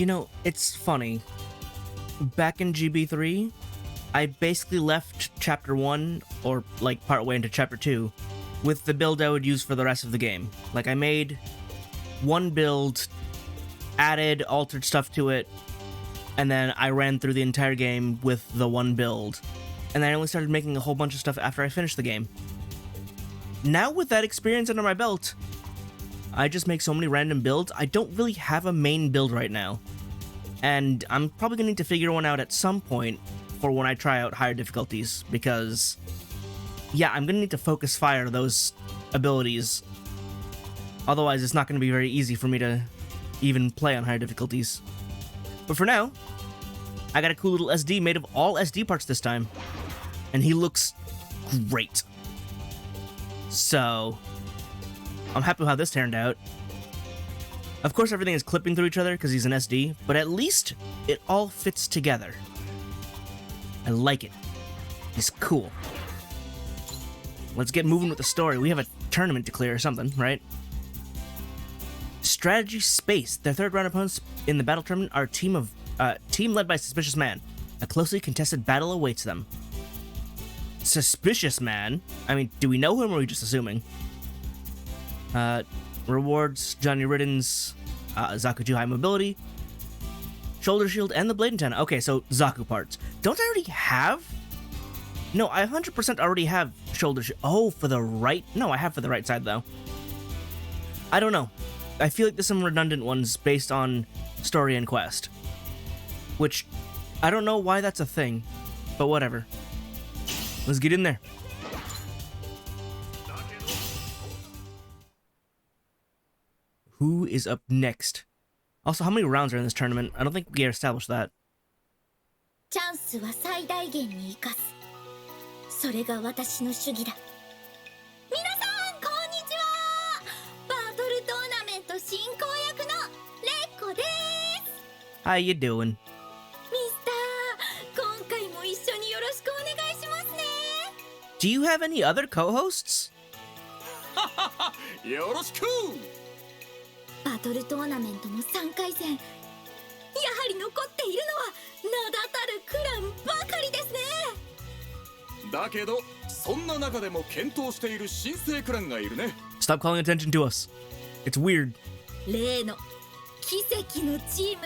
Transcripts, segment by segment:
You know, it's funny. Back in GB3, I basically left Chapter 1, or like partway into Chapter 2, with the build I would use for the rest of the game. Like, I made one build, added, altered stuff to it, and then I ran through the entire game with the one build. And then I only started making a whole bunch of stuff after I finished the game. Now with that experience under my belt, I just make so many random builds. I don't really have a main build right now. And I'm probably going to need to figure one out at some point for when I try out higher difficulties, because, yeah, I'm going to need to focus fire those abilities. Otherwise, it's not going to be very easy for me to even play on higher difficulties. But for now, I got a cool little SD made of all SD parts this time. And he looks great. So, I'm happy with how this turned out. Of course, everything is clipping through each other because he's an SD, but at least it all fits together. I like it. It's cool. Let's get moving with the story. We have a tournament to clear or something, right? Strategy Space. Their third round opponents in the battle tournament are team led by Suspicious Man. A closely contested battle awaits them. Suspicious Man? I mean, do we know him or are we just assuming? Rewards, Johnny Ridden's Zaku High Mobility, Shoulder Shield, and the Blade Antenna. Okay, so Zaku parts. Don't I already have? No, I 100% already have Shoulder Shield. Oh, for the right? No, I have for the right side, though. I don't know. I feel like there's some redundant ones based on story and quest. Which, I don't know why that's a thing, but whatever. Let's get in there. Who is up next? Also, how many rounds are in this tournament? I don't think we established that. チャンスは最大限に生かす。それが私の主義だ。皆さんこんにちは。バトルトーナメント進行役のレッコです。How you doing? ミスター、今回も一緒によろしくお願いしますね。Do you have any other co-hosts? よろしく。バトルトーナメントの3回戦、やはり残っているのは名だたるクランばかりですね。だけどそんな中でも検討している新生クランがいるね。 Stop calling attention to us. It's weird. 例の奇跡のチーム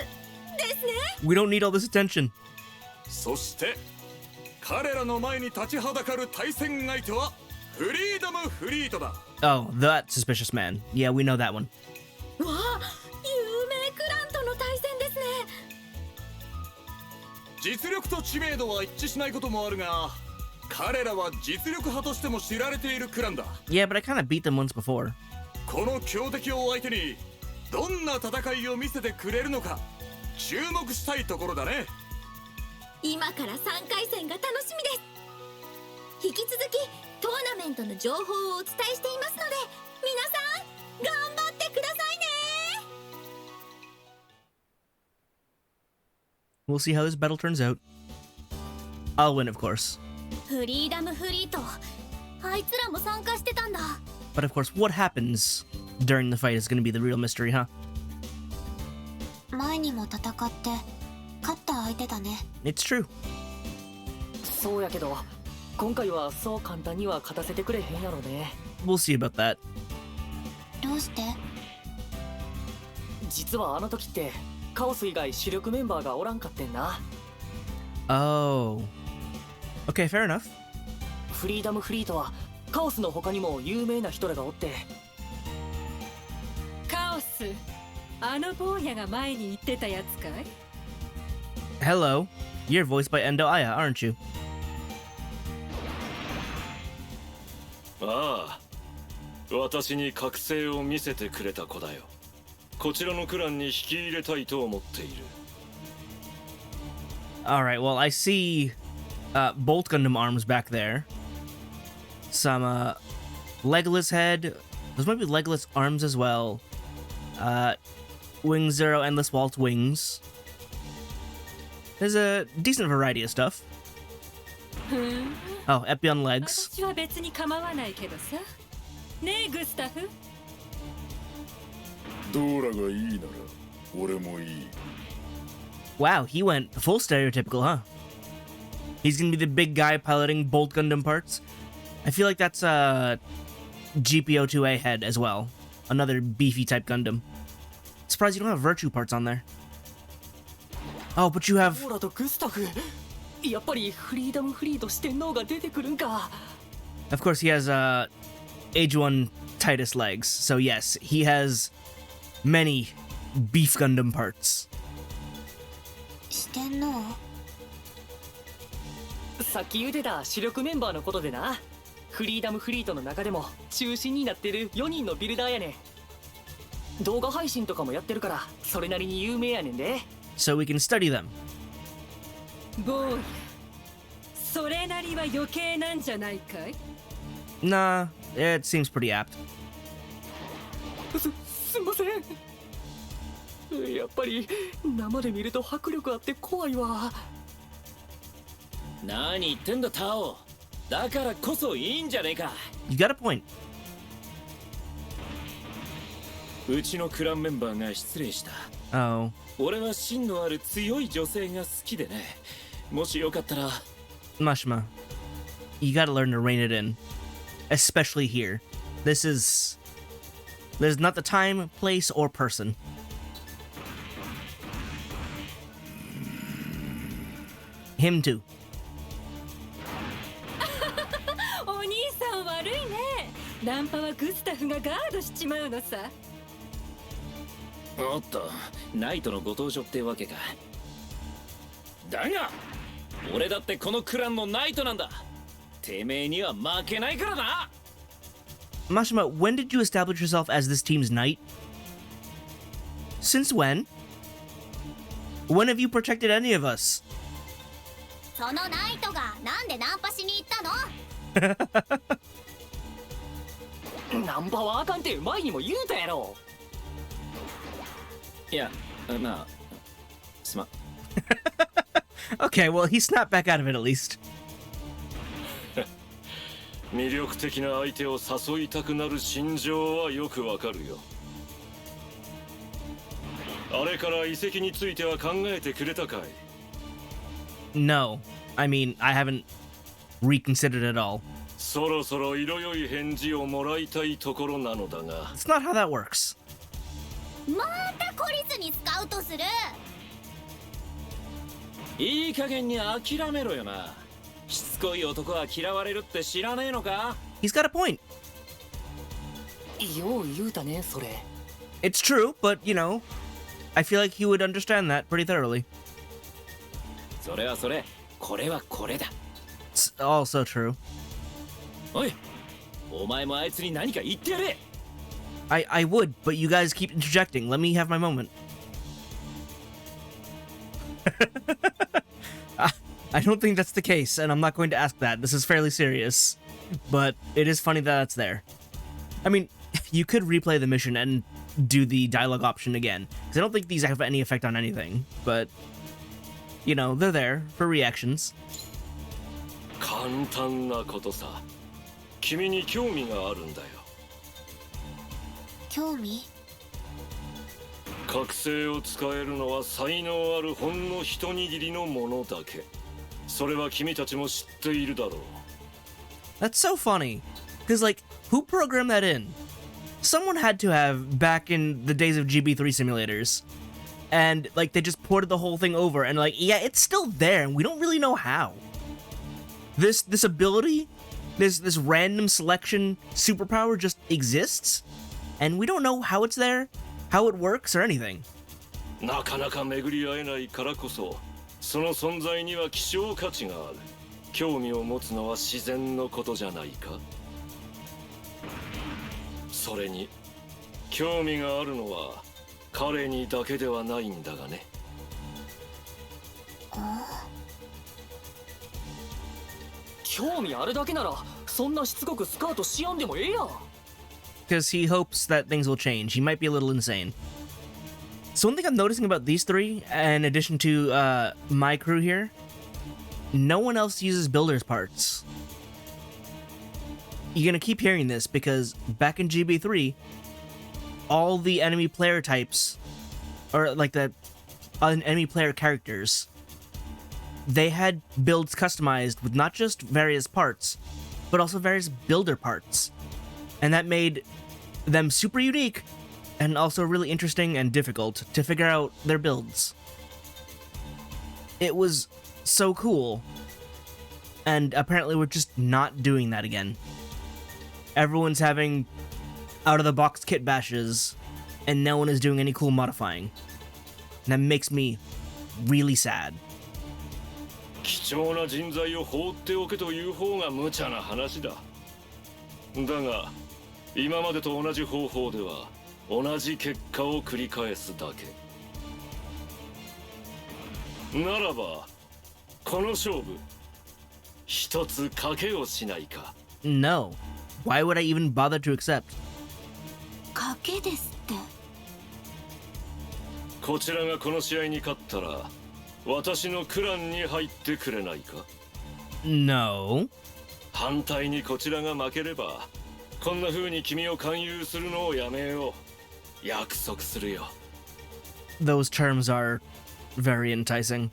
ですね。 We don't need all this attention. そして彼らの前に立ちはだかる対戦相手はフリーダムフリートだ。 Oh, that Suspicious Man. Yeah, we know that one. わあ、有名クランとの対戦ですね。実力と知名度は一致しないこともあるが、彼らは実力派としても知られているクランだ。 Yeah, but I kind of beat them once before. この強敵を相手にどんな戦いを見せてくれるのか注目したいところだね。今から3回戦が楽しみです。引き続きトーナメントの情報をお伝えしていますので、皆さん頑張ってくださいね。 We'll see how this battle turns out. I'll win, of course. フリーダムフリート、あいつらも参加してたんだ。 But of course, what happens during the fight is going to be the real mystery, huh? 前にも戦って勝った相手だね。 It's true. そうやけど、今回はそう簡単には勝たせてくれへんやろね。 We'll see about that. どうして？実はあの時ってカオス以外主力メンバーがおらんかってんな。 Oh. Okay, fair enough. フリーダムフリートはカオスの他にも有名な人らがおって。カオス、あの坊やが前に言ってたやつかい？ Hello. You're voiced by Endo Aya, aren't you? ああ、私に覚醒を見せてくれた子だよ。こちらのクランに引き入れたいと思っている。 Alright, well, I see Bolt Gundam arms back there. Some Legolas head. Those might be Legolas arms as well. Wing Zero Endless Waltz wings. There's a decent variety of stuff. Oh, Epion legs. 私は別に構わないけどさ。ねえグスタフ。ドーラがいいなら俺もいい。Wow, he went full stereotypical, huh? He's gonna be the big guy piloting Bolt Gundam parts. I feel like that's GPO2A head as well. Another beefy type Gundam. Surprised you don't have Virtue parts on there. Oh, but you have... オーラとグスタフ、やっぱりフリーダムフリーと四天王が出てくるんか。 Of course, he has Age 1 Titus legs. So yes, he has many beef Gundam parts. 四天王。さっき言うてた主力メンバーのことでな。フリーダムフリートの中でも中心になってる4人のビルダーやねん。動画配信とかもやってるからそれなりに有名やねんで。 So we can study them. 坊や、それなりは余計なんじゃないかい？ Nah, it seems pretty apt. すんません。やっぱり生で見ると迫力あって怖いわ。何言ってんだタオ。だからこそいいんじゃねえか。 You got a point. うちのクランメンバーが失礼した。 Oh. 俺は芯のある強い女性が好きでね。もしよかったら。 Mashima, you gotta learn to rein it in. Especially here. There's not the time, place, or person. Him too. お兄さん悪いね。ナンパはグスタフがガードしちまうのさ。おっと、ナイトのご登場ってわけか。だが俺だってこのクランのナイトなんだ。てめえには負けないからな。 Mashima, when did you establish yourself as this team's knight? Since when? When have you protected any of us? そのナイトがなんでナンパしに行ったの？ナンパはあかんって前にも言うたやろ。いや、まあ、すまん。 Okay, well, he snapped back out of it at least. 魅力的な相手を誘いたくなる心情はよくわかるよ。あれから遺跡については考えてくれたかい？ No. I mean, I haven't reconsidered at all. そろそろ色良い返事をもらいたいところなのだが。 It's not how that works. また懲りずにスカウトする。いい加減に諦めろよな。しつこい男は嫌われるって知らねえのか？ He's got a point. よう言うたねそれ。 It's true, but, you know, I feel like he would understand that pretty thoroughly. それはそれ、これはこれだ。 It's also true. おい、お前もあいつに何か言ってやれ。 I would, but you guys keep interjecting. Let me have my moment. I don't think that's the case, and I'm not going to ask that. This is fairly serious. But it is funny that that's there. I mean, you could replay the mission and do the dialogue option again, because I don't think these have any effect on anything. But, you know, they're there for reactions. 簡単なことさ。君に興味があるんだよ。興味？覚醒を使えるのは才能あるほんの一握りのものだけ。それは君たちも知っているだろう。 That's so funny. Because, like, who programmed that in? Someone had to have back in the days of GB3 simulators. And, like, they just ported the whole thing over. And, like, yeah, it's still there. And we don't really know how. This ability, this random selection superpower just exists. And we don't know how it's there, how it works, or anything. なかなか巡り合えないからこそ、その存在には希少価値がある。興味を持つのは自然のことじゃないか。それに興味があるのは彼にだけではないんだがね。興味あるだけならそんなしつこくスカウトしやんでもええやん。 Because he hopes that things will change. He might be a little insane. So one thing I'm noticing about these three, in addition to my crew here, no one else uses builders parts. You're gonna keep hearing this because back in GB3, all the enemy player types, or like the enemy player characters. They had builds customized with not just various parts, but also various builder parts. And that made them super unique and also really interesting and difficult to figure out their builds. It was so cool. And apparently we're just not doing that again. Everyone's having out-of-the-box kit bashes, and no one is doing any cool modifying. And that makes me really sad. 貴重な人材を放っておけという方が無茶な話だ。だが今までと同じ方法では同じ結果を繰り返すだけ。ならばこの勝負一つ賭けをしないか。 No. Why would I even bother to accept? 賭けですって。こちらがこの試合に勝ったら私のクランに入ってくれないか。 No. 反対にこちらが負ければこんな風に君を勧誘するのをやめよう。約束するよ。 Those terms are very enticing.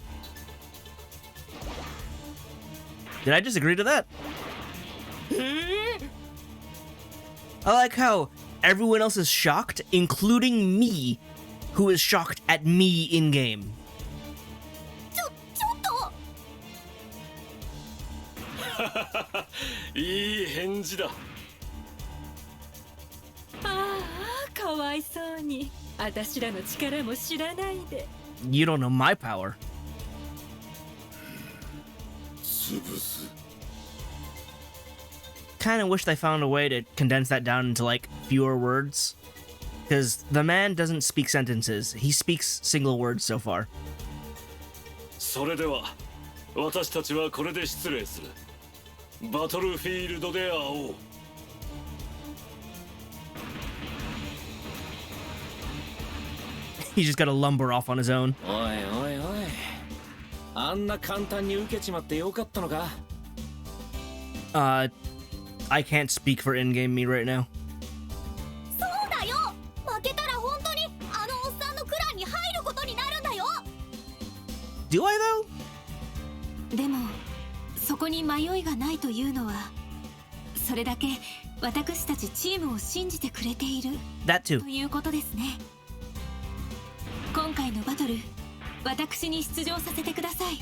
Did I just agree to that? I like how everyone else is shocked, including me, who is shocked at me in-game. ちょっと。いい返事だ。ああ、かわいそうに。私らの力も知らないで。You don't know my power. 潰す。 Kinda wish they found a way to condense that down into, like, fewer words. Because the man doesn't speak sentences. He speaks single words so far. それでは私たちはこれで失礼する。バトルフィールドで会おう。 He just gotta lumber off on his own. おいおいおい、あんな簡単に受けちまってよかったのか。 I can't speak for in-game me right now. そうだよ。負けたら本当にあのおっさんのクランに入ることになるんだよ。 Do I though? でもそこに迷いがないというのはそれだけ私たちチームを信じてくれている That too. ということですね。今回のバトル私に出場させてください。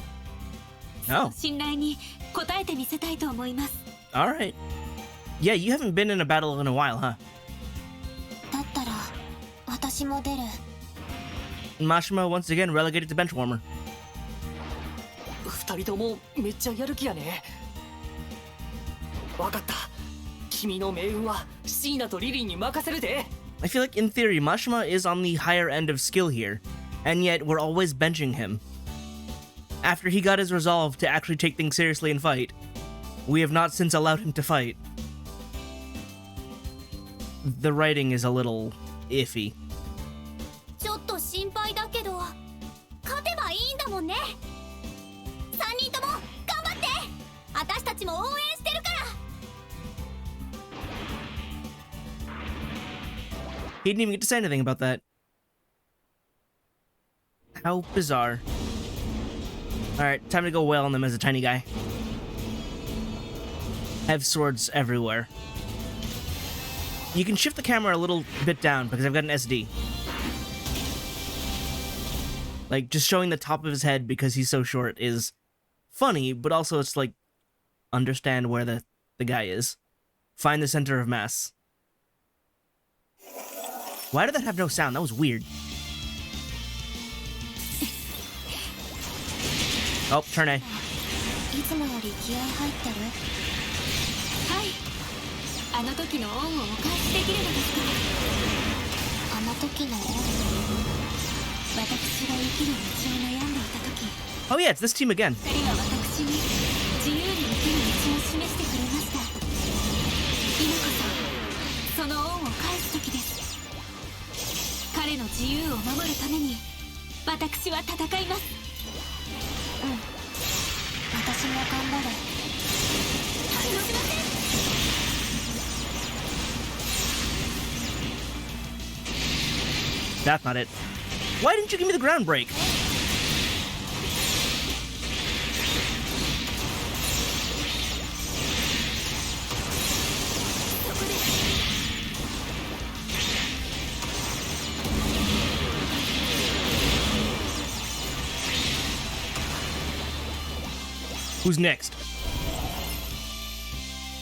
Oh. 信頼に応えてみせたいと思います。 Alright. Yeah, you haven't been in a battle in a while, huh? だったら私も出る。 Mashima once again relegated to benchwarmer. 二人ともめっちゃやる気やね。わかった。君の命運はシーナとリリーに任せるで。 I feel like in theory, Mashima is on the higher end of skill here, and yet we're always benching him. After he got his resolve to actually take things seriously and fight, we have not since allowed him to fight. The writing is a little iffy. ちょっと心配だけど勝てばいいんだもんね。3人とも頑張って。私たちも応援してるから。 He didn't even get to say anything about that. How bizarre. Alright, time to go wail on them as a tiny guy. Have swords everywhere. You can shift the camera a little bit down because I've got an SD. Like, just showing the top of his head because he's so short is funny, but also it's like, understand where the guy is. Find the center of mass. Why did that have no sound? That was weird. Oh, turn A. いつもより気合入ってる？はい。あの時の恩をお返しできるのですから。あの時の恩。私が生きる道を悩んでいた時。Oh yeah, it's this team again. 二人は私に自由に生きる道を示してくれました。今こそその恩を返す時です。彼の自由を守るために私は戦います。うん。私も頑張る。すみません。 That's not it. Why didn't you give me the ground break? Who's next?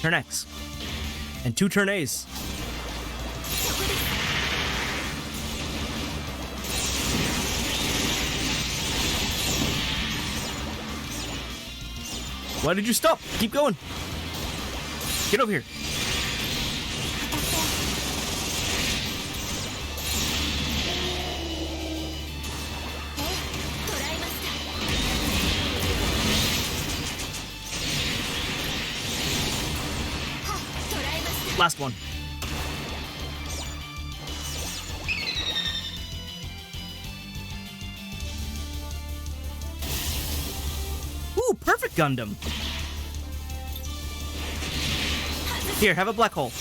Turn X. And 2 turn A's. Why did you stop? Keep going. Get over here. Last one. Ooh, perfect Gundam. Here, have a black hole.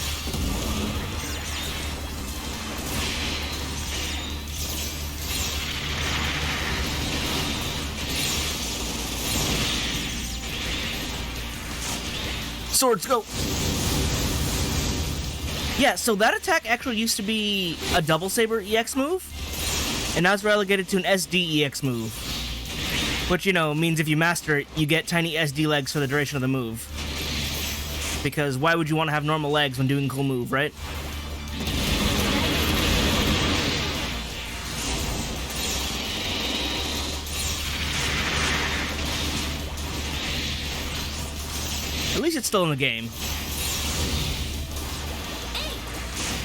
Swords, go! Yeah, so that attack actually used to be a double saber EX move, and now it's relegated to an SD EX move. Which, you know, means if you master it, you get tiny SD legs for the duration of the move. Because why would you want to have normal legs when doing a cool move, right? At least it's still in the game.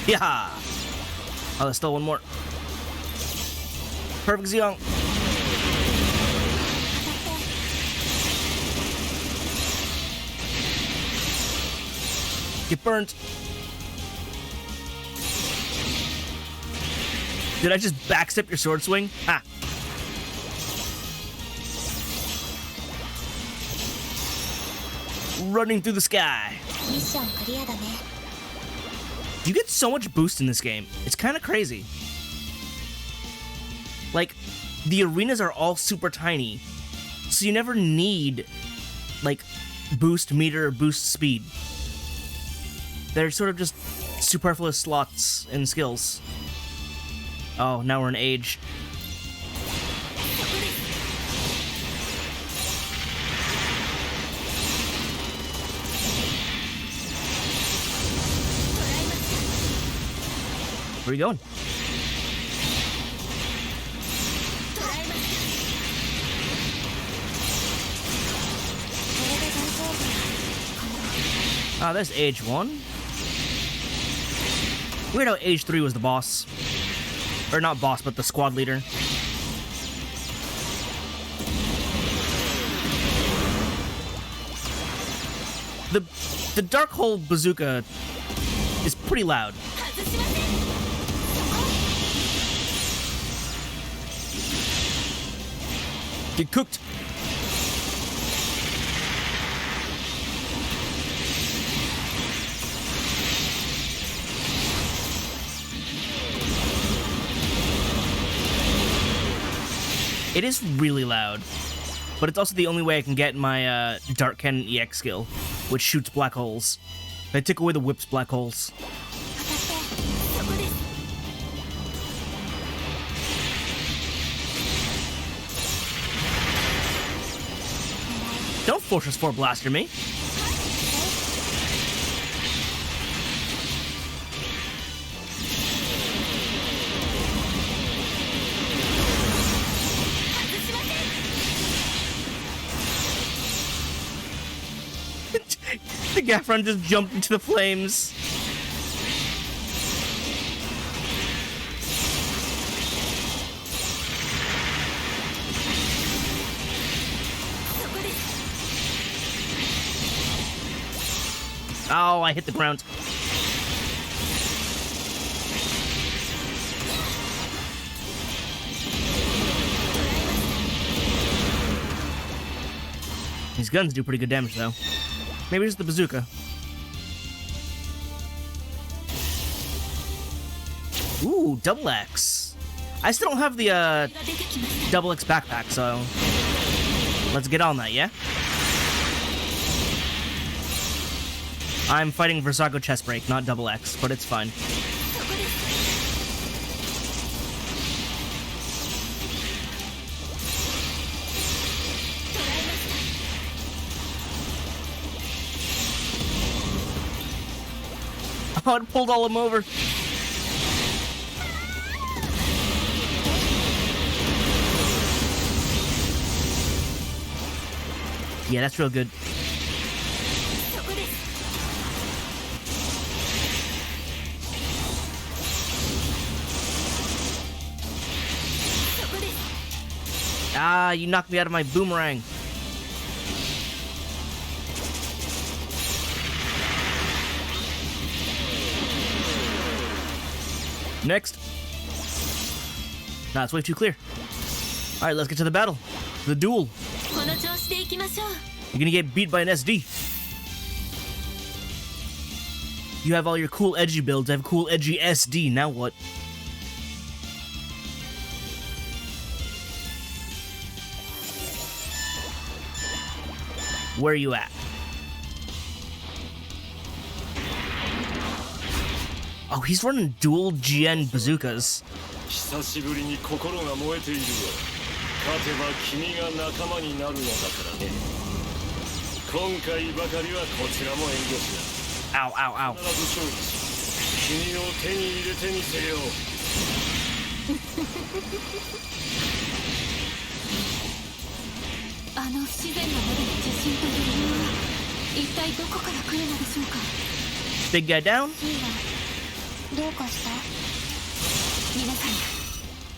Yeah. Oh, there's still one more. Perfect Zeon. Get burnt. Did I just backstep your sword swing? Ha. Running through the sky. ミッションクリアだね。 You get so much boost in this game. It's kind of crazy. Like, the arenas are all super tiny, so you never need, like, boost meter or boost speed. They're sort of just superfluous slots in skills. Oh, now we're in age. Where are you going? Ah, there's age 1. Weird how age 3 was the boss. Or not boss, but the squad leader. The dark hole bazooka is pretty loud. Get cooked. It is really loud, but it's also the only way I can get my Dark Cannon EX skill, which shoots black holes. I took away the whip's black holes. Don't Fortress 4 blaster me. The Gaffron just jumped into the flames. Oh, I hit the ground. These guns do pretty good damage, though. Maybe it's the bazooka. Ooh, double X. I still don't have the double X backpack, so let's get on that, yeah? I'm fighting Versago chest break, not double X, but it's fine. Oh, it pulled all of them over. Yeah, that's real good. Ah, you knocked me out of my boomerang. Next. Nah, it's way too clear. Alright, let's get to the battle. The duel. この調子でいきましょう。 You're gonna get beat by an SD. You have all your cool edgy builds. I have cool edgy SD. Now what? Where are you at? Oh, he's running dual GN bazookas. 久しぶりに心が燃えているよ。勝てば君が仲間になるのだからね。今回ばかりはこちらも遠慮しない。 Ow, ow, ow. 必ず勝利し、君を手に入れてみせよう。あの不自然なまでの自信と余裕は一体どこから来るのでしょうか。 Big guy down. キーはどうかした？皆さん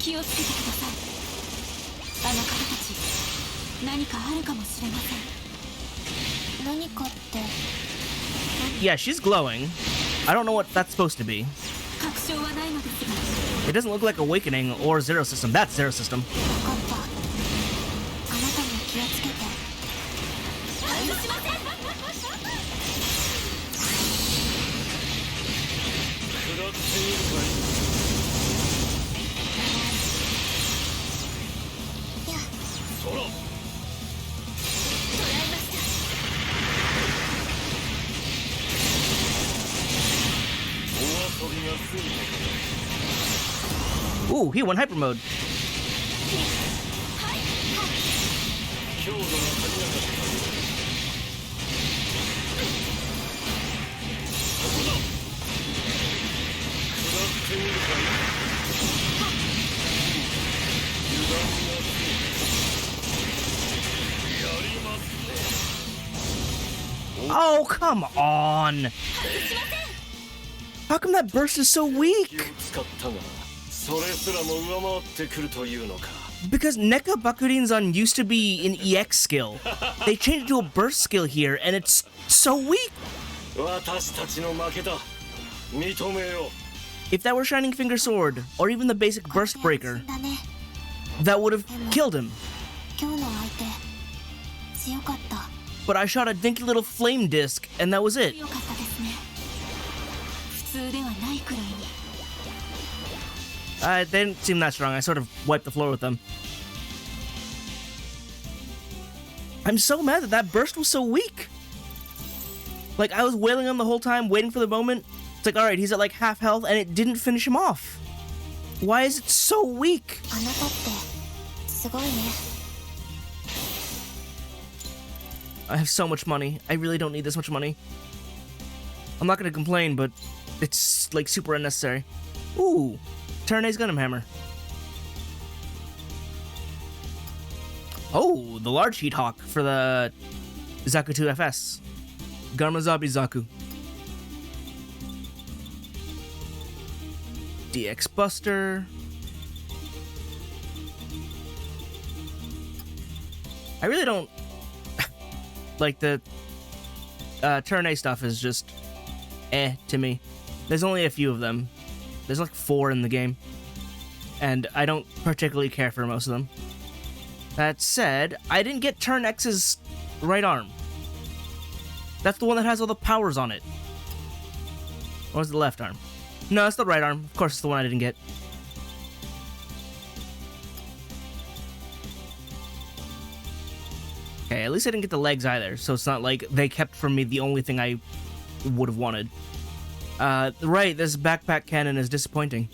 気をつけてください。あの方たち何かあるかもしれません。何かって？ Yeah, she's glowing. I don't know what that's supposed to be. 確証はないのですが。 It doesn't look like Awakening or Zero System. That's Zero System. 分かった。あなたも気をつけて。外しません。食らってみるかい。 そら。 Ooh, he went hyper mode. 強度が足りなかった。そこだ。食らってみるかい。油断がつく。やりますね。 Oh, come on. How come that burst is so weak? 使ったが、それすらも上回ってくるというのか。 Because Neko Bakurinzan used to be an EX skill. They changed it to a burst skill here, and it's so weak. 私たちの負けだ。認めよう。 If that were Shining Finger Sword, or even the basic Burst Breaker, だね。 that would have killed him. 今日の相手強かった。 But I shot a dinky little flame disc, and that was it. 強かったですね。普通ではないくらいに。 They didn't seem that strong. I sort of wiped the floor with them. I'm so mad that that burst was so weak. Like, I was wailing on the whole time, waiting for the moment. It's like, alright, he's at like half health, and it didn't finish him off. Why is it so weak? あなたってすごいね。 I have so much money. I really don't need this much money. I'm not gonna complain, but it's like super unnecessary. Ooh, turn A's Gundam Hammer. Oh, the large heat hawk for the Zaku 2 FS. Garmazabi Zaku. DX Buster. I really don't like the turn A stuff is just to me. There's only a few of them. There's like 4 in the game, and I don't particularly care for most of them. That said, I didn't get turn X's right arm. That's the one that has all the powers on it. Or was it the left arm? No, it's the right arm. Of course, it's the one I didn't get. Okay, at least I didn't get the legs either, so it's not like they kept from me the only thing I would have wanted. Right, this backpack cannon is disappointing.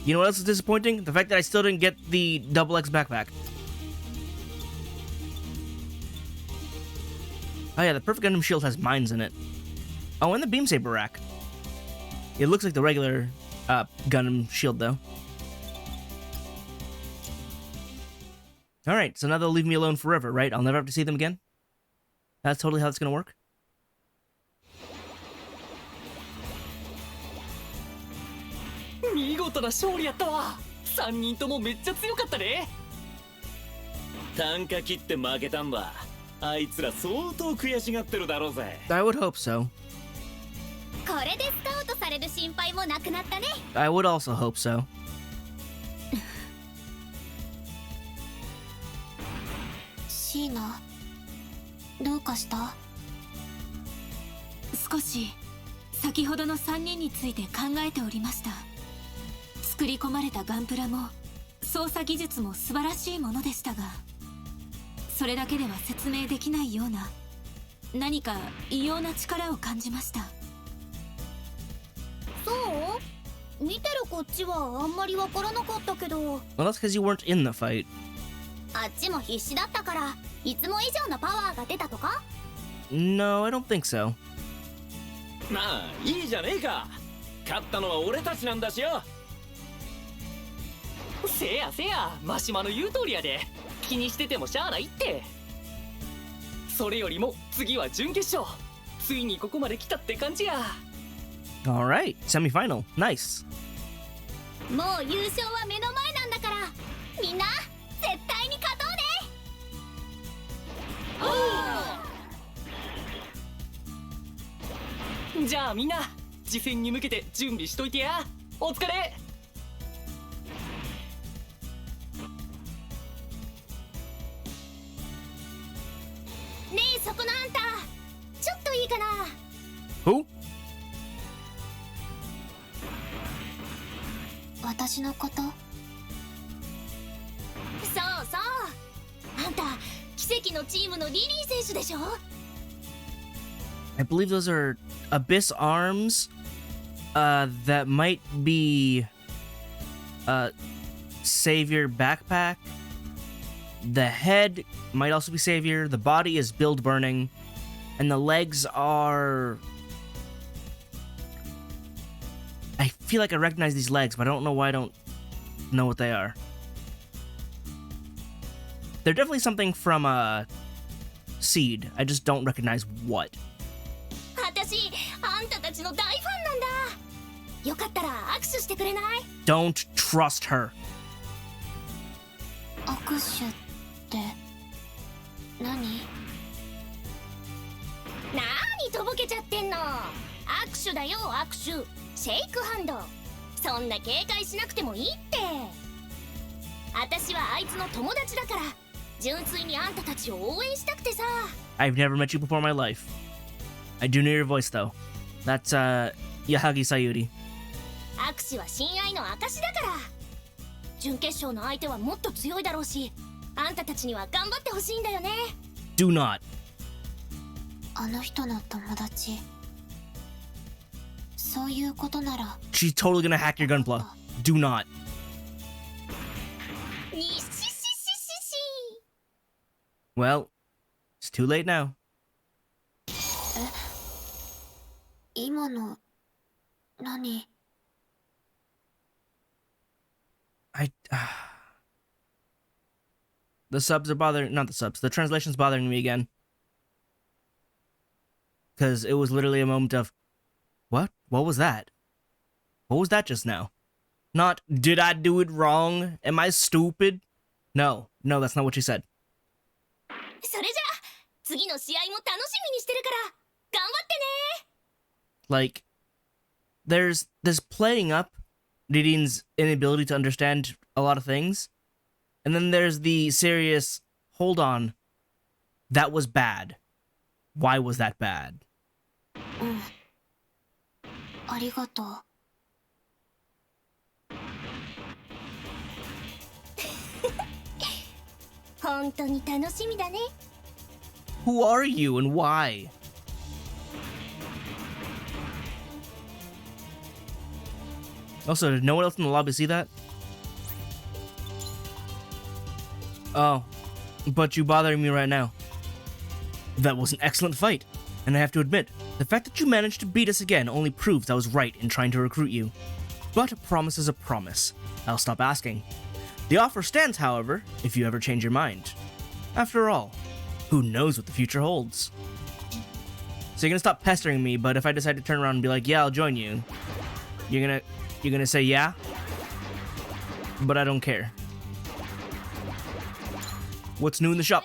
You know what else is disappointing? The fact that I still didn't get the double X backpack. Oh yeah, the Perfect Gundam shield has mines in it. Oh, and the beam saber rack. It looks like the regular Gundam shield, though. Alright, so now they'll leave me alone forever, right? I'll never have to see them again? That's totally how it's gonna work? 見事な勝利やったわ。3人ともめっちゃ強かったね。単価切って負けたんだ。あいつら相当悔しがってるだろうぜ。 I would hope so. これでスカウトされる心配もなくなったね。 I would also hope so. シーナ、どうかした？少し先ほどの3人について考えておりました。作り込まれたガンプラも操作技術も素晴らしいものでしたが、それだけでは説明できないような何か異様な力を感じました。そう？見てるこっちはあんまりわからなかったけど。 Well, that's because you weren't in the fight. あっちも必死だったからいつも以上のパワーが出たとか？ No, I don't think so. まあいいじゃねえか。勝ったのは俺たちなんだしよ。せやせや、マシマの言う通りやで。気にしててもしゃあないって。それよりも次は準決勝。ついにここまで来たって感じや。 Alright, semifinal. Nice. もう優勝は目の前なんだからみんな絶対に勝とうね。じゃあみんな次戦に向けて準備しといてや。お疲れ。ねえそこのあんた、ちょっといいかな？ Who? 私のこと？そうそう、あんた奇跡のチームのリリー選手でしょ？ I believe those are Abyss arms that might be Savior backpack. The head might also be Savior. The body is Build Burning. And the legs are... I feel like I recognize these legs, but I don't know why I don't know what they are. They're definitely something from Seed. I just don't recognize what. 私あんたたちの大ファンなんだ。よかったら握手してくれない？ Don't trust her. 握手って何？とぼけちゃってんの。握手だよ握手。シェイクハンド。そんな警戒しなくてもいいって。私はあいつの友達だから純粋にあんたたちを応援したくてさ。 I've never met you before in my life. I do know your voice though. That's Yahagi Sayuri. 握手は親愛の証だから。準決勝の相手はもっと強いだろうし、あんたたちには頑張ってほしいんだよね。 Do not. あの人の友達、そういうことなら。 She's totally gonna hack your gunpla. Do not. にししししし。 Well, it's too late now. 今の何？ The subs are bothering, not the subs, the translation's bothering me again. Because it was literally a moment of, what? What was that? What was that just now? Not, did I do it wrong? Am I stupid? No, that's not what she said. それじゃあ次の試合も楽しみにしてるから頑張ってね。 Like, there's playing up Ririn's inability to understand a lot of things. And then there's the serious, hold on, that was bad. Why was that bad? うん。ありがとう。本当に楽しみだね。 Who are you and why? Also, did no one else in the lobby see that? Oh, but you bothering me right now. That was an excellent fight, and I have to admit, The fact that you managed to beat us again only proves I was right in trying to recruit you. But a promise is a promise. I'll stop asking. The offer stands, however, if you ever change your mind. After all, who knows what the future holds? So you're gonna stop pestering me, but if I decide to turn around and be like, yeah, I'll join you, you're gonna say yeah? But I don't care. What's new in the shop?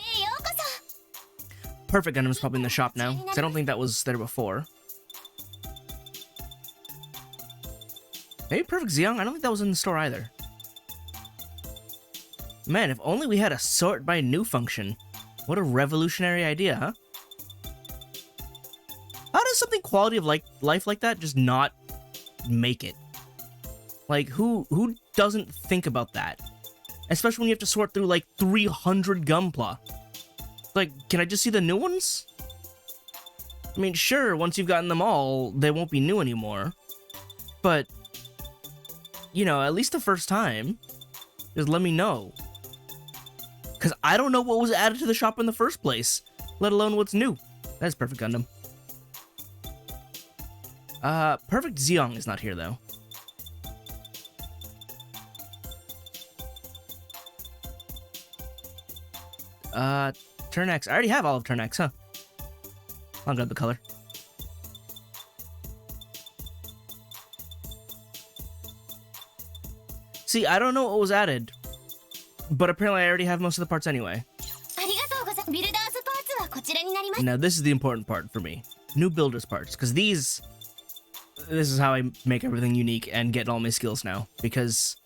Perfect Gundam's probably in the shop now, because I don't think that was there before. Maybe Perfect Zeong? I don't think that was in the store either. Man, if only we had a sort by new function. What a revolutionary idea, huh? How does something quality of life like that just not make it? Like, who doesn't think about that? Especially when you have to sort through like 300 Gunpla. Like, can I just see the new ones? I mean, sure, once you've gotten them all, they won't be new anymore. But, you know, at least the first time, just let me know. Because I don't know what was added to the shop in the first place, let alone what's new. That's Perfect Gundam. Perfect Zeong is not here, though. Turn X. I already have all of Turn X, huh? I'll grab the color. See, I don't know what was added, but apparently I already have most of the parts anyway. Now this is the important part for me. New builders parts, because this is how I make everything unique and get all my skills now, because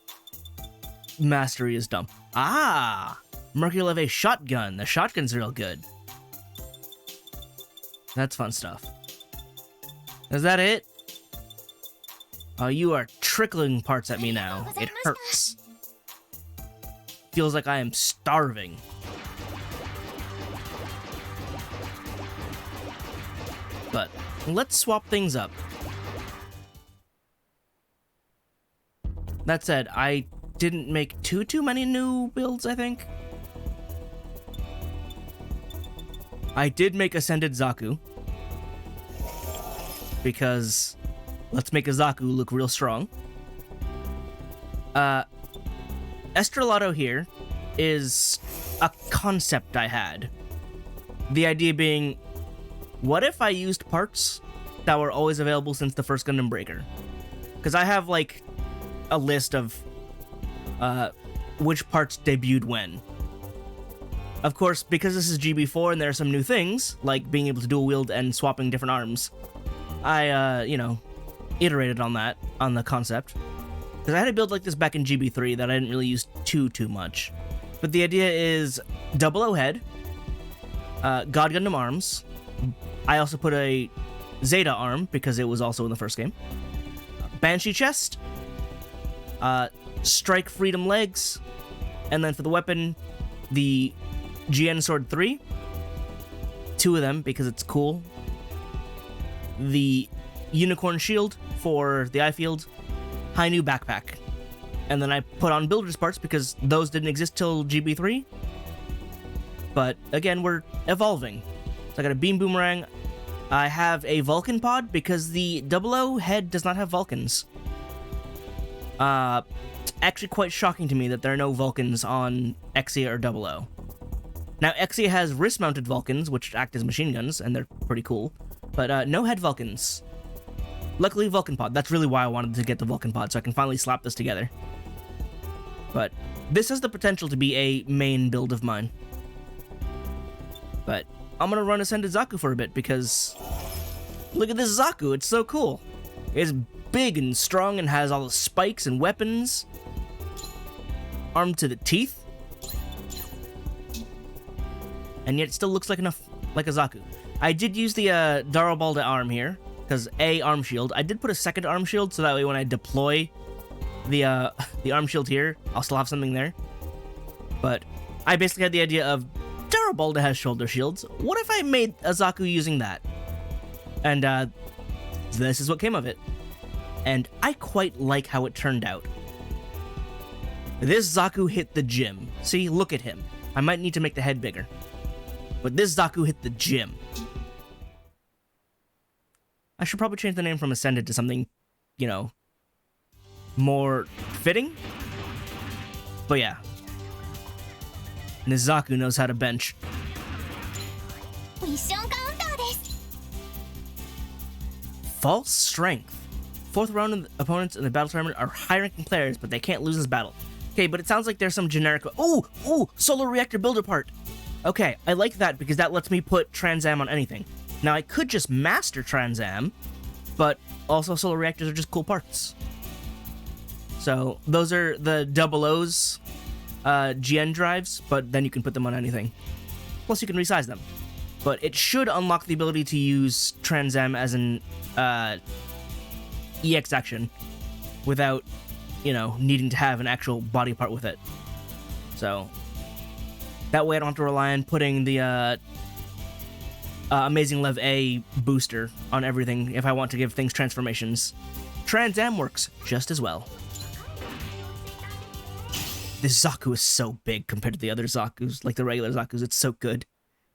mastery is dumb. Ah! Mercury Leve shotgun. The shotgun's real good. That's fun stuff. Is that it? Oh, you are trickling parts at me now. It hurts. Feels like I am starving. But let's swap things up. That said, I didn't make too many new builds, I think. I did make Ascended Zaku, because let's make a Zaku look real strong. Estrelato here is a concept I had. The idea being, what if I used parts that were always available since the first Gundam Breaker? Because I have like a list of which parts debuted when. Of course, because this is GB4 and there are some new things, like being able to dual wield and swapping different arms, I, you know, iterated on that, on the concept. Because I had a build like this back in GB3 that I didn't really use too much. But the idea is 00 head, God Gundam arms. I also put a Zeta arm, because it was also in the first game. Banshee chest, Strike Freedom legs, and then for the weapon, the GN Sword 3, 2 of them because it's cool, the Unicorn Shield for the eye field, High New Backpack, and then I put on builders parts because those didn't exist till GB3, but again, we're evolving. So I got a Beam Boomerang, I have a Vulcan pod because the 00 head does not have Vulcans. Actually quite shocking to me that there are no Vulcans on Exia or 00. Now, Exia has wrist-mounted Vulcans, which act as machine guns, and they're pretty cool, but no head Vulcans. Luckily, Vulcan pod. That's really why I wanted to get the Vulcan pod, so I can finally slap this together. But this has the potential to be a main build of mine. But I'm gonna run Ascended Zaku for a bit, because look at this Zaku, it's so cool. It's big and strong and has all the spikes and weapons. Armed to the teeth. And yet it still looks like a Zaku. I did use the Darabalda arm here, because arm shield. I did put a second arm shield, so that way when I deploy the arm shield here, I'll still have something there. But I basically had the idea of Darabalda has shoulder shields. What if I made a Zaku using that? And this is what came of it. And I quite like how it turned out. This Zaku hit the gym. See, look at him. I might need to make the head bigger. But this Zaku hit the gym. I should probably change the name from Ascended to something, you know, more fitting. But yeah. Nizaku knows how to bench. ミッションカウンターです。 False Strength. Fourth round opponents in the battle tournament are high-ranking players, but they can't lose this battle. Okay, but it sounds like there's some generic... Ooh! Solar Reactor Builder part! Okay, I like that because that lets me put Trans Am on anything. Now, I could just master Trans Am, but also Solar Reactors are just cool parts. So, those are the double O's GN drives, but then you can put them on anything. Plus, you can resize them. But it should unlock the ability to use Trans Am as an EX action without, you know, needing to have an actual body part with it. So, that way I don't have to rely on putting the Amazing Lev A booster on everything if I want to give things transformations. Trans Am works just as well. This Zaku is so big compared to the other Zakus, like the regular Zakus. It's so good.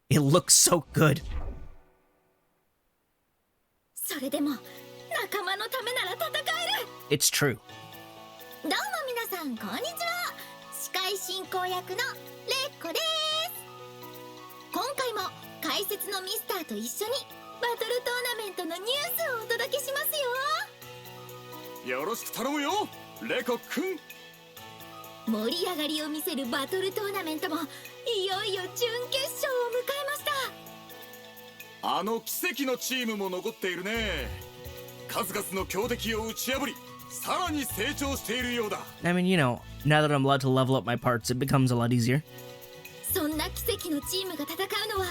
It looks so good. それでも仲間のためなら戦える。 It's true. どうも皆さんこんにちは。司会進行役のレッコです。今回も解説のミスターと一緒にバトルトーナメントのニュースをお届けしますよ。よろしく頼むよレコくん。盛り上がりを見せるバトルトーナメントもいよいよ準決勝を迎えました。あの奇跡のチームも残っているね。数々の強敵を打ち破り、さらに成長しているようだ。I mean, you know, now that I'm allowed to level up my parts, it becomes a lot easier. そんな奇跡のチームが戦うのは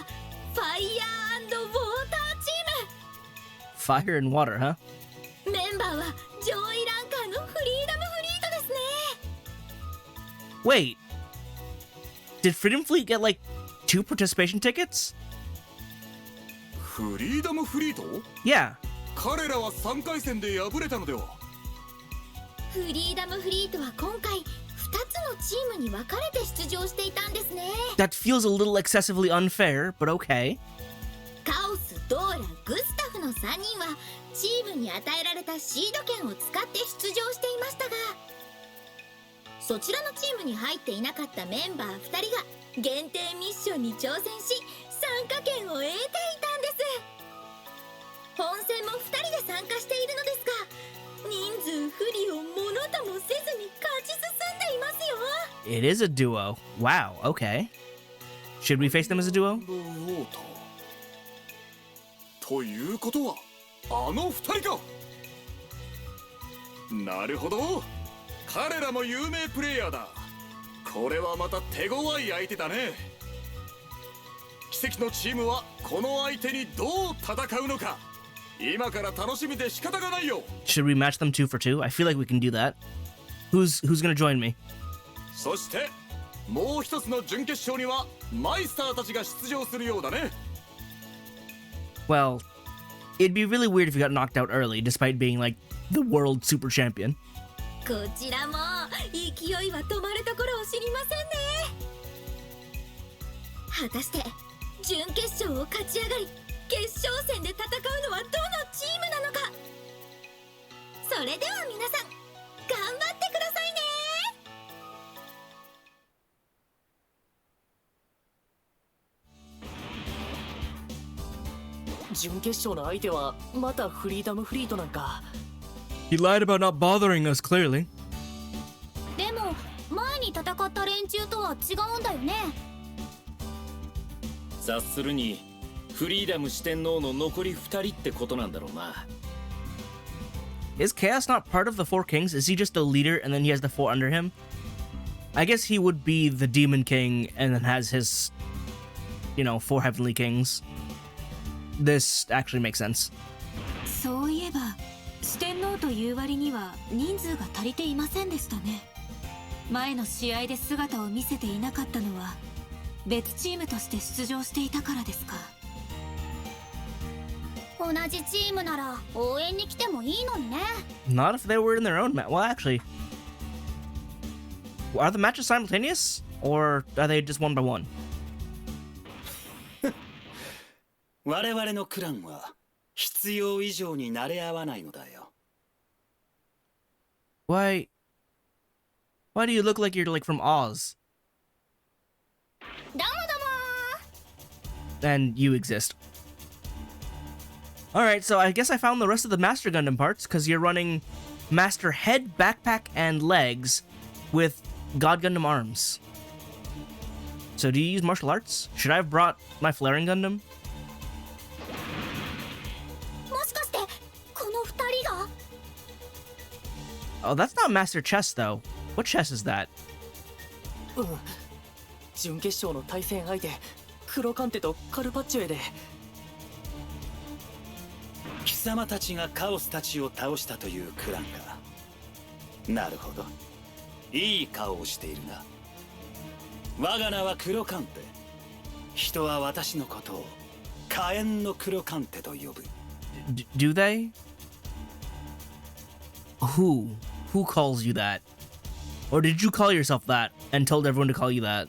ファイヤー&ウォーターチーム。 Fire and water, huh? メンバーは上位ランカーのフリーダムフリートですね。 Wait, did Freedom Fleet get like 2 participation tickets? フリーダムフリート？ Yeah. 彼らは3回戦で敗れたのでは？フリーダムフリートは今回2つのチームに分かれて出場していたんですね。 That feels a little excessively unfair, but okay. カオス、ドーラ、グスタフの3人はチームに与えられたシード権を使って出場していましたが、そちらのチームに入っていなかったメンバー2人が限定ミッションに挑戦し参加権を得ていたんです。本戦も2人で参加しているのですが、人数不利をものともせずに勝ち進んでいますよ。 It is a duo. Wow, okay. Should we face them as a duo? ということはあの2人か。なるほど、彼らも有名プレイヤーだ。これはまた手強い相手だね。奇跡のチームはこの相手にどう戦うのか、今から楽しみで仕方がないよ。 Should we match them 2 for 2? I feel like we can do that. Who's gonna join me? そしてもう一つの準決勝にはマイスターたちが出場するようだね。 Well, it'd be really weird if we got knocked out early, despite being like the world super champion. こちらも勢いは止まるところを知りませんね。果たして準決勝を勝ち上がり決勝戦で戦うのはどのチームなのか。それでは皆さん頑張ってくださいね。準決勝の相手はまたフリーダムフリートなんか。 He lied about not bothering us, clearly. でも前に戦った連中とは違うんだよね。察するにフリーダム四天王の残り2人ってことなんだろうな。 Is Chaos not part of the 4 kings? Is he just the leader and then he has the 4 under him? I guess he would be the Demon King and then has his, you know, 4 Heavenly Kings. This actually makes sense. そういえば四天王という割には人数が足りていませんでしたね。前の試合で姿を見せていなかったのは別チームとして出場していたからですか。同じチームなら応援に来てもいいのにね。 Not if they were in their own match. Well, actually, are the matches simultaneous or are they just 1 by 1? 我々のクランは必要以上に慣れ合わないのだよ。 Why do you look like you're like from Oz? どうもどうも And you exist. Alright, so I guess I found the rest of the Master Gundam parts, because you're running Master Head, Backpack, and Legs with God Gundam arms. So do you use martial arts? Should I have brought my Flaring Gundam? もしかしてこの二人が Oh, that's not Master Chess, though. What chess is that? 準決勝の対戦相手黒カンテとカルパッチョエで。貴様たちがカオスたちを倒したというクランか。なるほど。いい顔をしているな。我が名は黒カンテ。人は私のことを火炎の黒カンテと呼ぶ。Do they? Who calls you that? Or did you call yourself that and told everyone to call you that?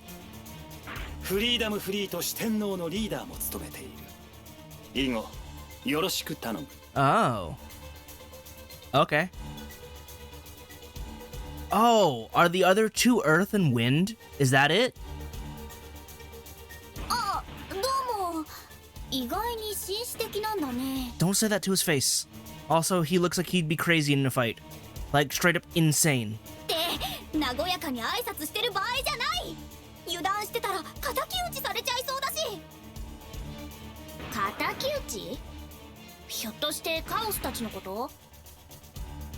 フリーダムフリート四天王のリーダーも務めている。以後よろしく頼む。Oh. Okay. Oh, are the other two Earth and Wind? Is that it? あ、どうも。意外に紳士的なんだね。 Don't say that to his face. Also, he looks like he'd be crazy in a fight. Like, straight up insane. って和やかに挨拶してる場合じゃない。油断してたら敵討ちされちゃいそうだし。敵討ち？ひょっとしてカオスたちのこと？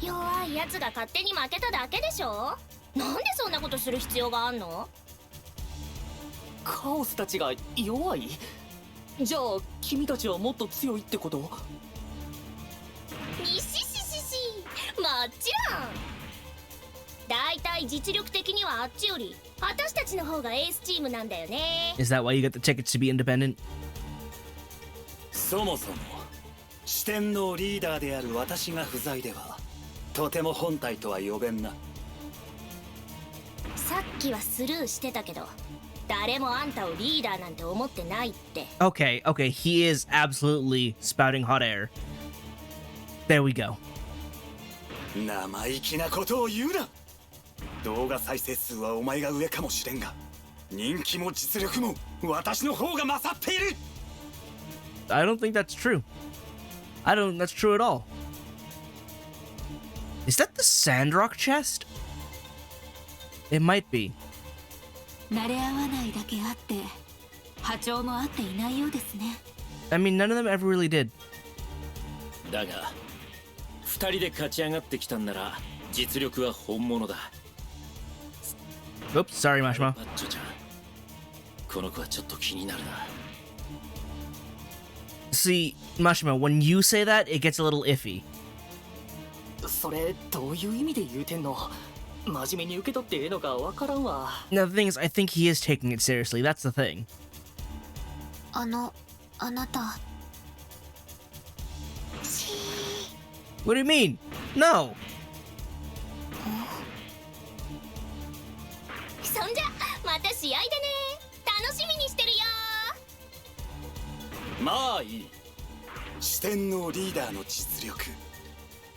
弱いやつが勝手に負けただけでしょ。なんでそんなことする必要があんの？カオスたちが弱い？じゃあ君たちはもっと強いってこと？にしししし、もちろん。だいたい実力的にはあっちより私たちの方がエースチームなんだよね。 Is that why you got the tickets to be independent? そもそも四天王リーダーである私が不在ではとても本体とは呼べんな。さっきはスルーしてたけど、誰もあんたをリーダーなんて思ってないって。 Okay, he is absolutely spouting hot air. There we go. 生意気なことを言うな。動画再生数はお前が上かもしれんが、人気も実力も私の方が勝っている。 I don't think that's true. That's true at all. Is that the Sandrock chest? It might be. 慣れ合わないだけあって波長も合っていないようですね。 I mean, none of them ever really did. だが二人で勝ち上がってきたんなら実力は本物だ。 Oops, sorry, Mashima. マッチョちゃん、この子はちょっと気になるな。 See, Mashima, when you say that, it gets a little iffy. それどういう意味で言うてんの？真面目に受け取ってええのかわからんわ。 Now, the thing is, I think he is taking it seriously. That's the thing. あなた。 What do you mean? No! そんじゃまた試合でね。楽しみにしてるよ。まあいい。四天王リーダーの実力、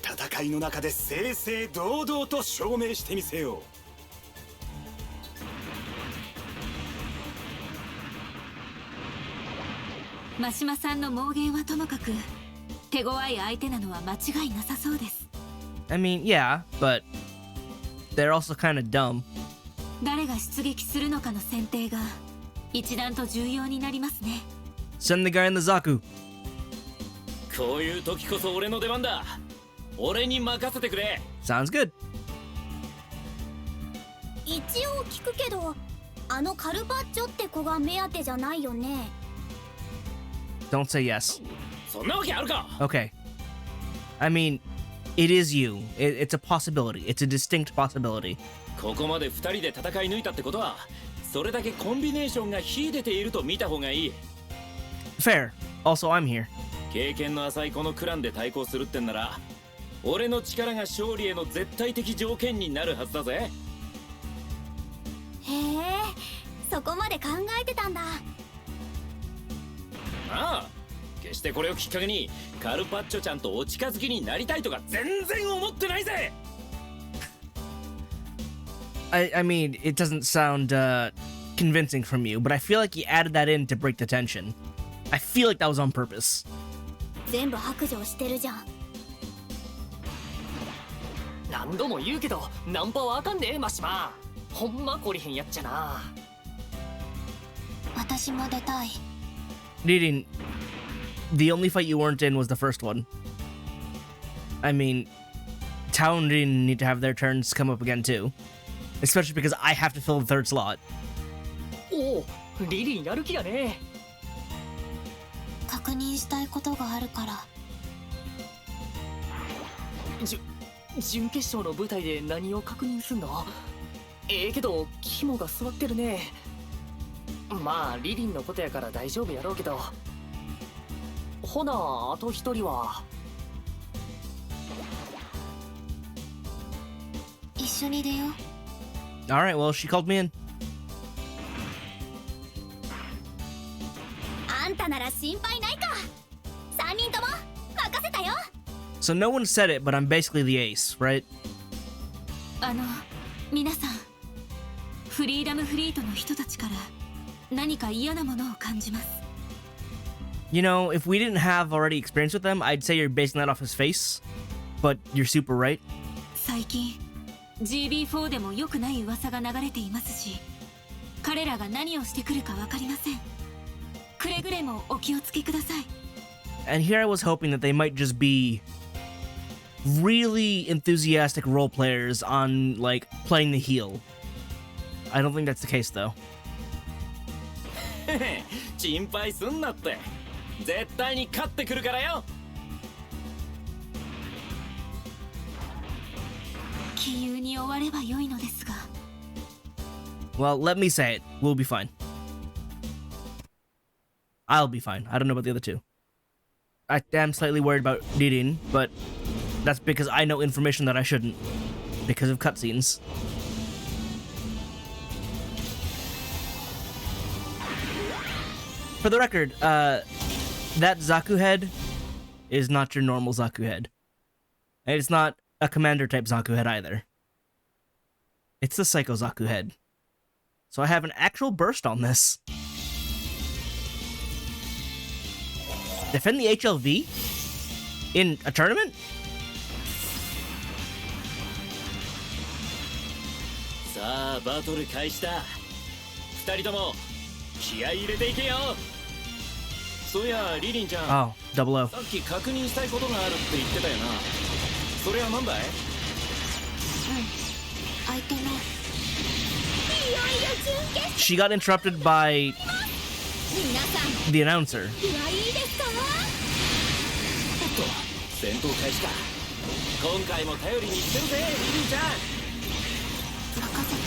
戦いの中で正々堂々と証明してみせよう。真島さんの妄言はともかく手強い相手なのは間違いなさそうです。 I mean, yeah, but they're also kind of dumb. 誰が出撃するのかの選定が一段と重要になりますね。 Send the guy in the Zaku. こういう時こそ俺の出番だ。俺に任せてくれ。 Sounds good. 一応聞くけど、あのカルパッチョって子が目当てじゃないよね。 Don't say yes. そんなわけあるか。 Okay. I mean, it is you. It's a possibility. It's a distinct possibility. ここまで二人で戦い抜いたってことは、それだけコンビネーションが秀でていると見た方がいい。 Fair. Also, I'm here. 経験の浅いこのクランで対抗するってんなら、俺の力が勝利への絶対的条件になるはずだぜ。へえ、そこまで考えてたんだ。ああ、決してこれをきっかけにカルパッチョちゃんとお近づきになりたいとか全然思ってないぜ。 I mean, it doesn't sound convincing from you, but I feel like you added that in to break the tension. I feel like that was on purpose. 全部白状してるじゃん。何度も言うけどナンパはあかんでマシマ。ほんま懲りへんやっちゃな。私も出たい。Reading, the only fight you weren't in was the first one. I mean, Tao and Rin need to have their turns come up again too. Especially because I have to fill the third slot. おお、リリンやる気やね。確認したいことがあるから。準決勝の舞台で何を確認すんの？けど肝が座ってるね。まあリリンのことやから大丈夫やろうけど。ほなあと一人は一緒に出よう。Alright, well, she called me in. あんたなら心配ないか。3人とも任せたよ。 So no one said it, but I'm basically the ace, right? 皆さん、フリーダムフリートの人たちから何か嫌なものを感じます。You know, if we didn't have already experience with them, I'd say you're basing that off his face. But you're super right. 最近 GB4 でも良くない噂が流れていますし、彼らが何をしてくるか分かりません。くれぐれもお気をつけください。 And here I was hoping that they might just be really enthusiastic role players on, like, playing the heel. I don't think that's the case, though. 心配すんなって。絶対に勝ってくるからよ。杞憂に終われば良いのですが。 Well, let me say it. We'll be fine. I'll be fine. I don't know about the other two. I am slightly worried about Ririn, but that's because I know information that I shouldn't. Because of cutscenes. For the record, that Zaku head is not your normal Zaku head. And it's not a commander type Zaku head either. It's the Psycho Zaku head. So I have an actual burst on this. Defend the HLV? In a tournament? さあバトル開始だ。二人とも気合い入れていけよ。そういやリリンちゃん、 Oh, double O. さっき確認したいことがあるって言ってたよな。それは何だい？相手の。いよいよ準決。 She got interrupted by 皆さん the announcer. 気はいいですか？おっと戦闘開始か。今回も頼りにしてるぜリリンちゃん。任せて。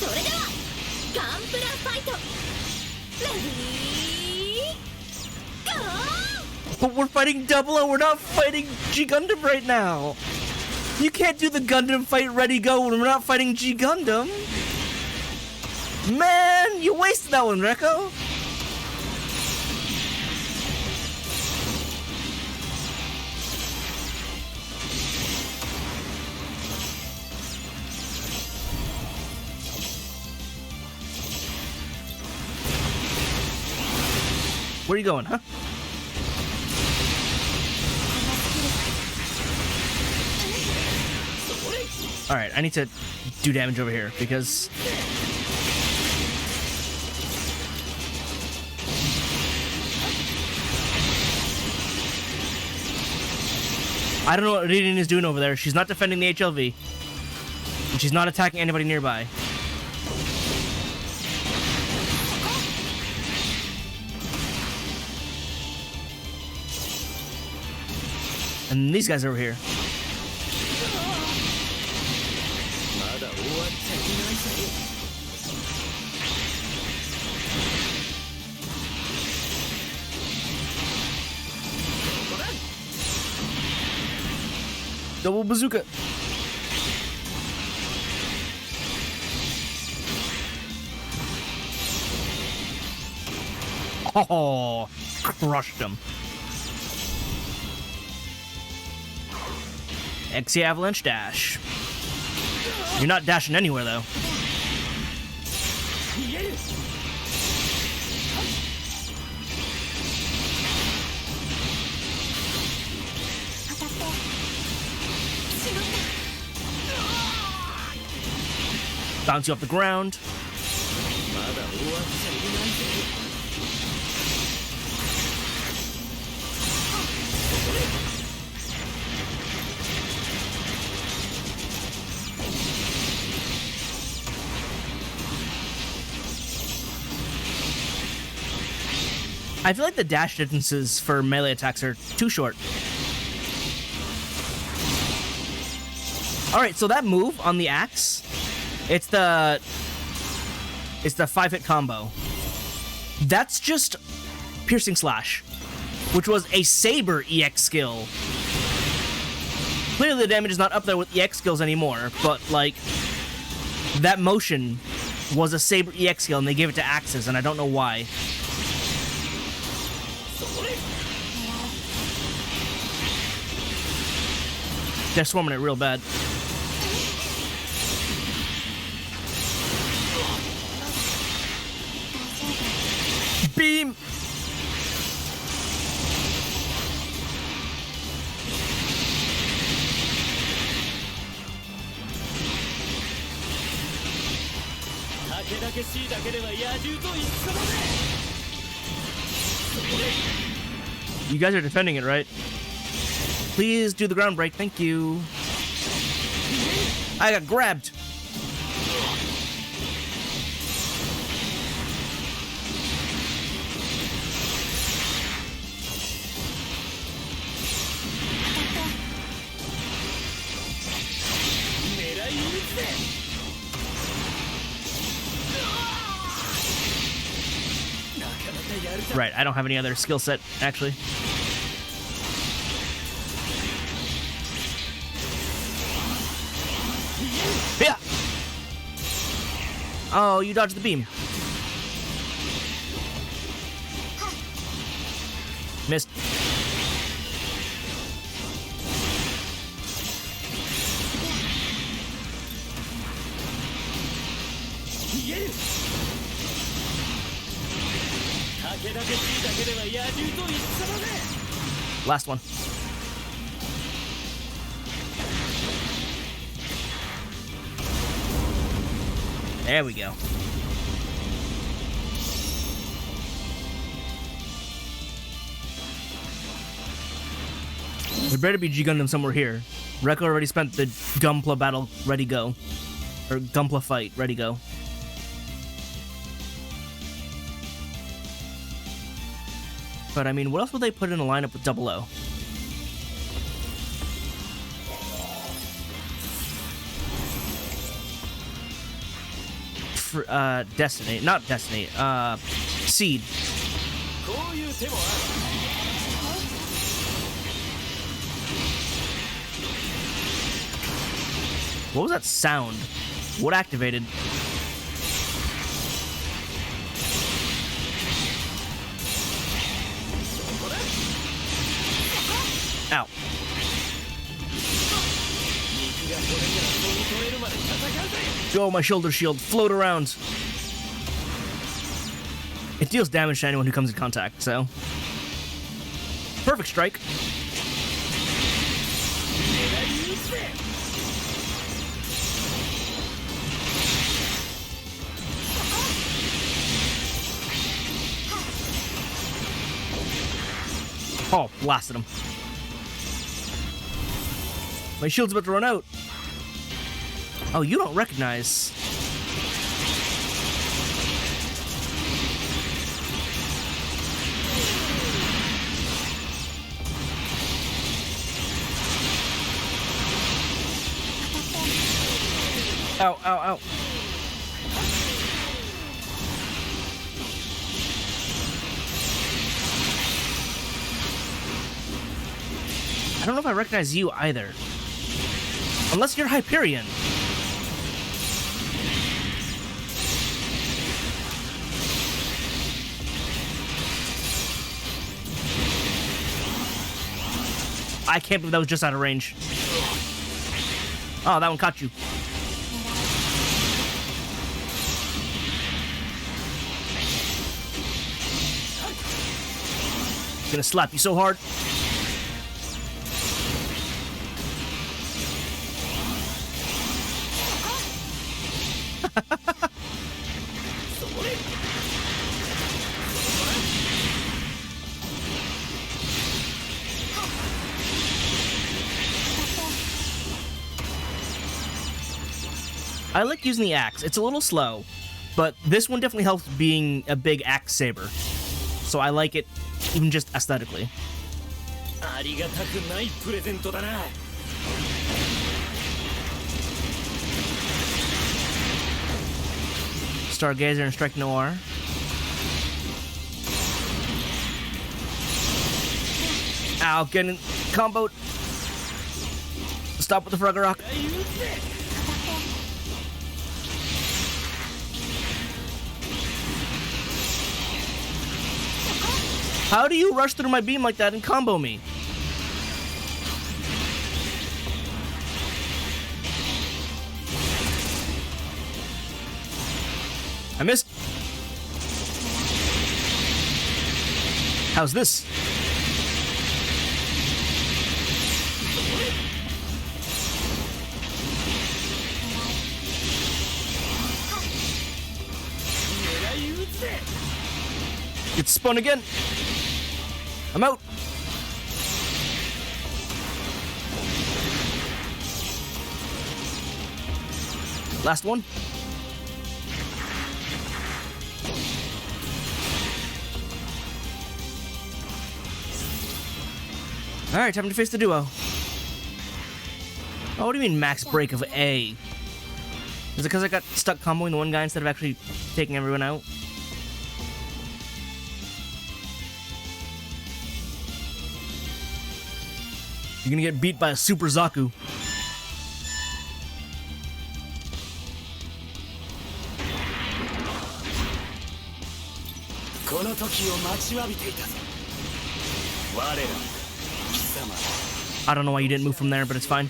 それではガンプラファイト。レディーゴー。 But we're fighting double O, we're not fighting G Gundam right now. You can't do the Gundam fight ready go when we're not fighting G Gundam. Man, you wasted that one, Rekko. Where are you going, huh? Alright, I need to do damage over here, because... I don't know what Ririn is doing over there. She's not defending the HLV. And she's not attacking anybody nearby. And these guys over here. Double bazooka. Oh. crushed him. XC Avalanche dash. You're not dashing anywhere, though. Bounce you off the ground. I feel like the dash distances for melee attacks are too short. Alright, so that move on the axe, it's the 5-hit combo. That's just Piercing Slash, which was a Saber EX skill. Clearly the damage is not up there with EX skills anymore, but like, that motion was a Saber EX skill and they gave it to axes, and I don't know why. They're swarming it real bad. Beam! You guys are defending it, right? Please do the ground break, thank you. I got grabbed. Right, I don't have any other skill set, actually. Yeah. Oh, you dodged the beam. Missed. Last one. There we go. There better be G Gundam somewhere here. Rekko already spent the Gunpla battle ready go. Or Gunpla fight ready go. But I mean, what else would they put in a lineup with Double O? For, Destiny. Not Destiny. Seed. What was that sound? What activated? Ow. Go, my shoulder shield. Float around. It deals damage to anyone who comes in contact, so. Perfect strike. Oh, blasted him. My shield's about to run out. Oh, you don't recognize. Ow, ow, ow. I don't know if I recognize you either. Unless you're Hyperion. I can't believe that was just out of range. Oh, that one caught you. Gonna slap you so hard. I like using the axe. It's a little slow, but this one definitely helps being a big axe saber. So I like it, even just aesthetically. Stargazer and Strike Noir. Ow, getting comboed. Stop with the Frogger Rock. How do you rush through my beam like that and combo me? I missed. How's this? It's spun again. I'm out. Last one. Alright, time to face the duo. Oh, what do you mean max break of A? Is it because I got stuck comboing the one guy instead of actually taking everyone out? You're gonna get beat by a Super Zaku. I don't know why you didn't move from there, but it's fine.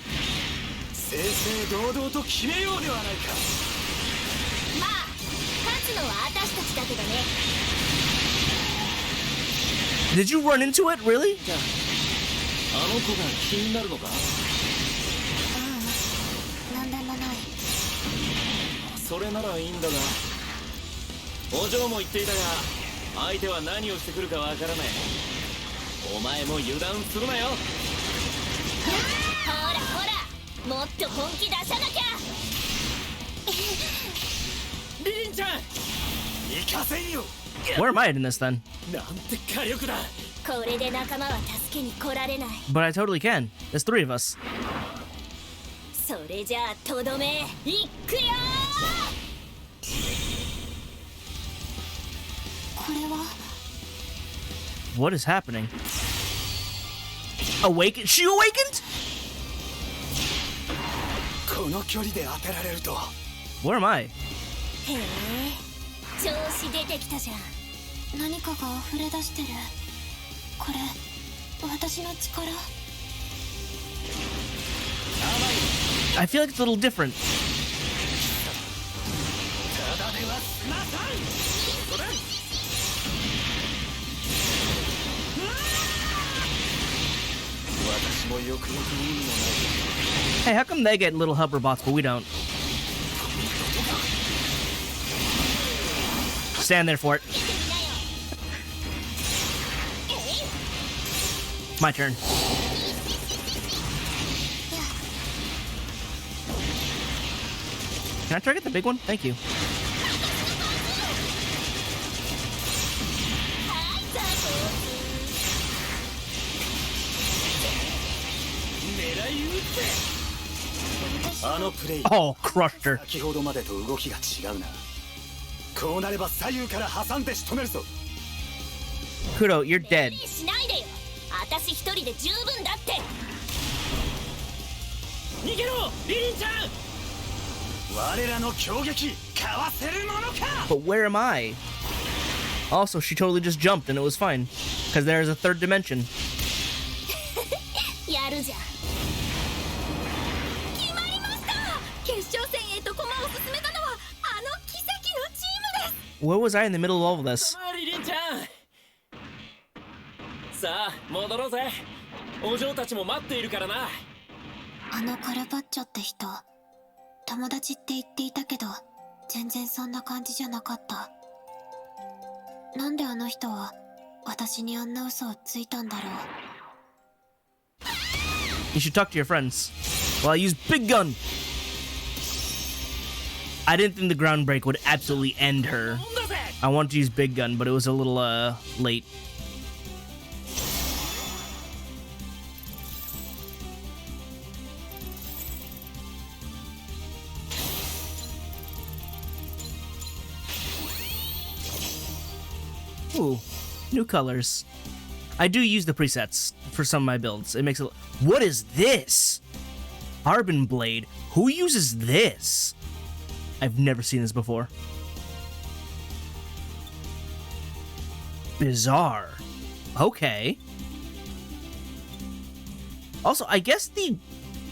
Did you run into it, really? Where am I in this then? But I totally can. There's 3 of us. What is happening? Awaken? She awakened? Where am I? I feel like it's a little different. Hey, how come they get little hover bots but we don't? Stand there for it. My turn. Can I try to get the big one? Thank you. Oh, crushed her. Kudo, you're dead. But where am I? Also, she totally just jumped and it was fine. Because there is a 3rd dimension. Where was I in the middle of all of this? リリンちゃんさあ戻ろうぜお嬢たちも待っているからなあのカルパッチョって人、友達って言っていたけど、全然そんな感じじゃなかった。なんであの人は私にあんな嘘をついたんだろう。You should talk to your friends. Well, I used Big Gun. I didn't think the ground break would absolutely end her. I wanted to use Big Gun, but it was a little, late. Ooh, new colors. I do use the presets for some of my builds. It makes it... What is this? Carbon Blade? Who uses this? I've never seen this before. Bizarre. Okay. Also, I guess the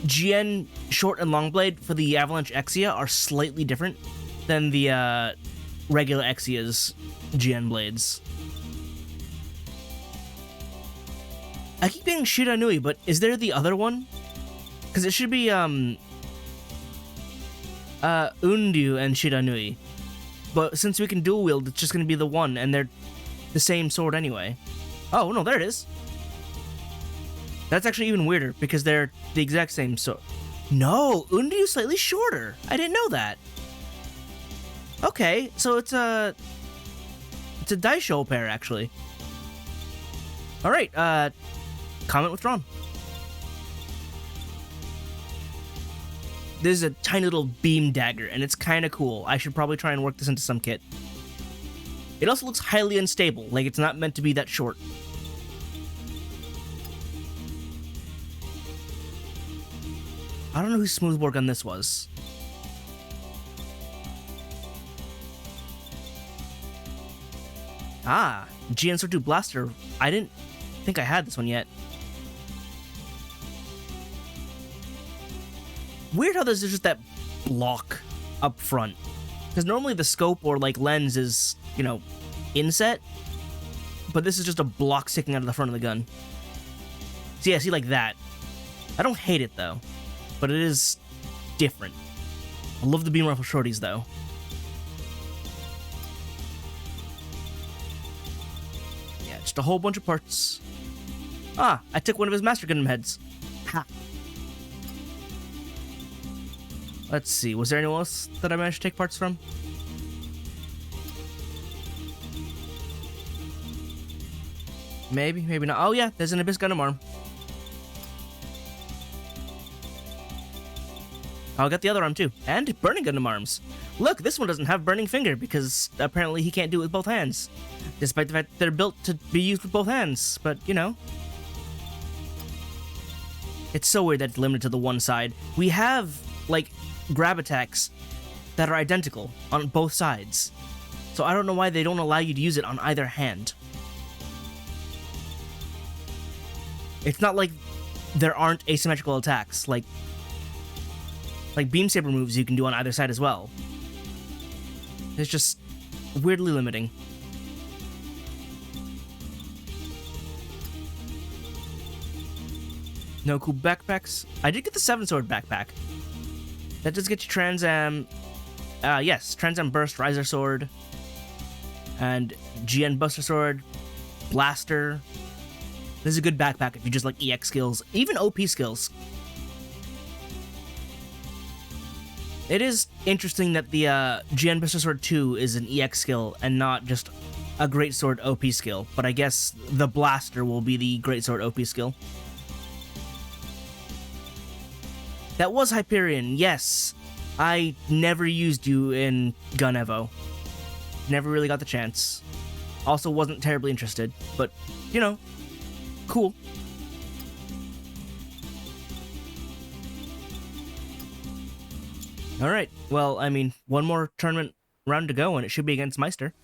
GN short and long blade for the Avalanche Exia are slightly different than the regular Exia's GN blades. I keep getting Shiranui, but is there the other one? Because it should be, Unryu and Shiranui. But since we can dual wield, it's just going to be the one, and they're the same sword anyway. Oh, no, there it is. That's actually even weirder, because they're the exact same sword. No, Unryu's slightly shorter. I didn't know that. Okay, so it's a Daisho pair, actually. Alright, comment withdrawn. This is a tiny little beam dagger, and it's kind of cool. I should probably try and work this into some kit. It also looks highly unstable, like it's not meant to be that short. I don't know whose smoothbore gun this was. Ah, GN2 Blaster. I didn't think I had this one yet. Weird how there's just that block up front. Because normally the scope or like lens is, you know, inset. But this is just a block sticking out of the front of the gun. So yeah, see like that. I don't hate it though. But it is different. I love the beam rifle shorties though. Yeah, just a whole bunch of parts. Ah, I took one of his Master Gundam heads. Ha. Let's see, was there anyone else that I managed to take parts from? Maybe, maybe not. Oh yeah, there's an Abyss Gundam arm. I'll get the other arm too. And Burning Gundam arms. Look, this one doesn't have Burning Finger because apparently he can't do it with both hands. Despite the fact that they're built to be used with both hands. But, you know. It's so weird that it's limited to the one side. We have, like, grab attacks that are identical on both sides. So I don't know why they don't allow you to use it on either hand. It's not like there aren't asymmetrical attacks, like beam saber moves you can do on either side as well. It's just weirdly limiting. No cool backpacks. I did get the 7-sword backpack. That does get you Trans Am... yes, Trans Am Burst, Riser Sword, and GN Buster Sword, Blaster. This is a good backpack if you just like EX skills, even OP skills. It is interesting that the GN Buster Sword 2 is an EX skill and not just a Great Sword OP skill, but I guess the Blaster will be the Great Sword OP skill. That was Hyperion, yes. I never used you in Gun Evo. Never really got the chance. Also wasn't terribly interested, but, you know, cool. Alright, well, I mean, one more tournament round to go and it should be against Meister.